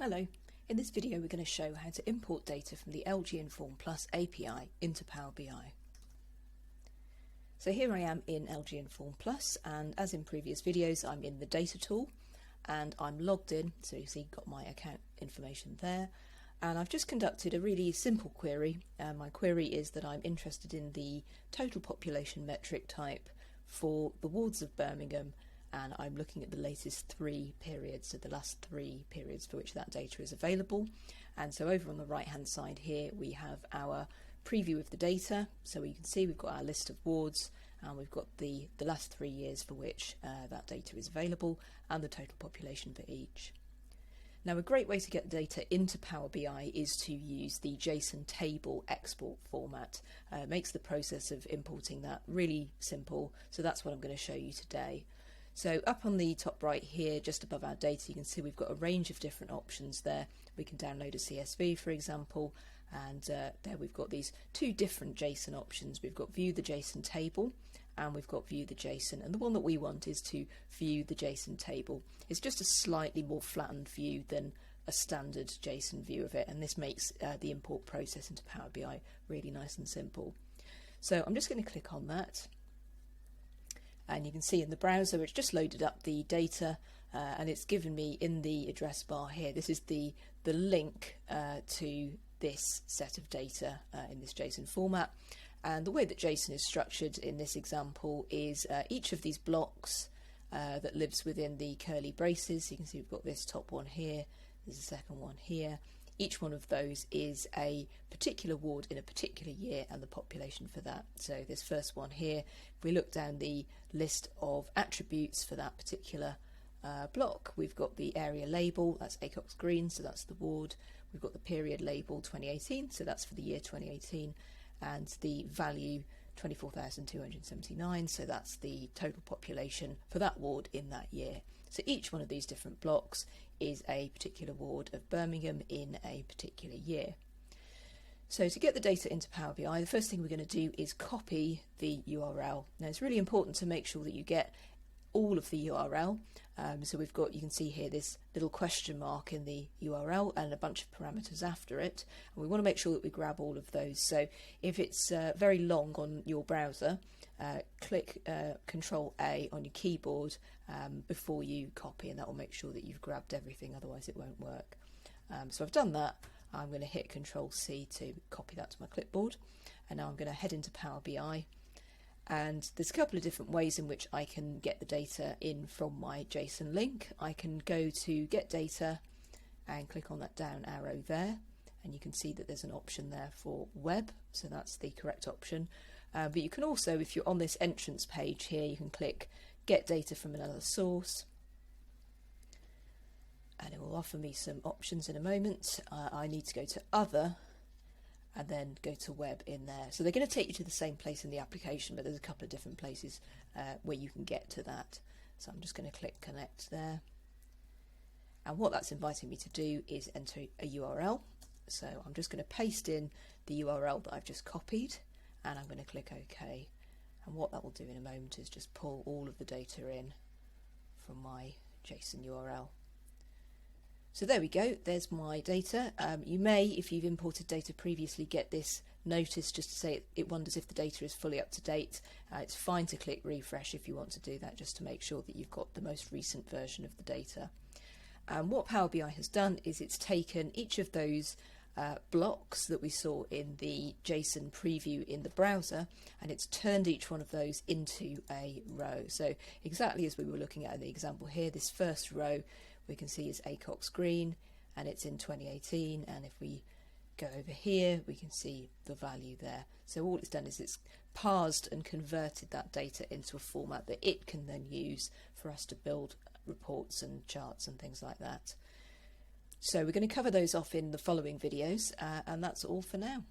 Hello, in this video we're going to show how to import data from the LG Inform Plus API into Power BI. So here I am in LG Inform Plus, and as in previous videos I'm in the data tool and I'm logged in, so you see got my account information there, and I've just conducted a really simple query. My query is that I'm interested in the total population metric type for the wards of Birmingham, and I'm looking at the latest 3 periods, so the last 3 periods for which that data is available. And so over on the right hand side here we have our preview of the data, so you can see we've got our list of wards and we've got the last 3 years for which that data is available and the total population for each. Now, a great way to get data into Power BI is to use the JSON table export format. It makes the process of importing that really simple, so that's what I'm going to show you today. So up on the top right here, just above our data, you can see we've got a range of different options there. We can download a CSV, for example, and there we've got these 2 different JSON options. We've got view the JSON table and we've got view the JSON, and the one that we want is to view the JSON table. It's just a slightly more flattened view than a standard JSON view of it, and this makes the import process into Power BI really nice and simple. So I'm just going to click on that. And you can see in the browser it's just loaded up the data and it's given me in the address bar here, this is the link to this set of data in this JSON format. And the way that JSON is structured in this example is each of these blocks that lives within the curly braces. You can see we've got this top one here, there's a second one here. Each one of those is a particular ward in a particular year and the population for that. So this first one here, if we look down the list of attributes for that particular block, we've got the area label, that's Acox Green, so that's the ward. We've got the period label 2018, so that's for the year 2018, and the value 24,279, so that's the total population for that ward in that year. So each one of these different blocks is a particular ward of Birmingham in a particular year. So to get the data into Power BI, the first thing we're going to do is copy the URL. Now it's really important to make sure that you get all of the URL. So we've got, you can see here, this little question mark in the URL and a bunch of parameters after it, and we want to make sure that we grab all of those. So if it's very long on your browser, click Control A on your keyboard before you copy, and that will make sure that you've grabbed everything, otherwise it won't work. So I've done that. I'm going to hit Control C to copy that to my clipboard, and now I'm going to head into Power BI. And there's a couple of different ways in which I can get the data in from my JSON link. I can go to Get Data and click on that down arrow there, and you can see that there's an option there for web, so that's the correct option. But you can also, if you're on this entrance page here, you can click Get Data from another source, and it will offer me some options in a moment. I need to go to Other and then go to web in there. So they're going to take you to the same place in the application, but there's a couple of different places where you can get to that. So I'm just going to click connect there. And what that's inviting me to do is enter a URL. So I'm just going to paste in the URL that I've just copied, and I'm going to click OK. And what that will do in a moment is just pull all of the data in from my JSON URL. So there we go, there's my data. You may, if you've imported data previously, get this notice just to say it wonders if the data is fully up to date. It's fine to click refresh if you want to do that, just to make sure that you've got the most recent version of the data. What Power BI has done is it's taken each of those blocks that we saw in the JSON preview in the browser, and it's turned each one of those into a row. So exactly as we were looking at in the example here, this first row we can see is Acox Green and it's in 2018, and if we go over here we can see the value there. So all it's done is it's parsed and converted that data into a format that it can then use for us to build reports and charts and things like that. So we're going to cover those off in the following videos, and that's all for now.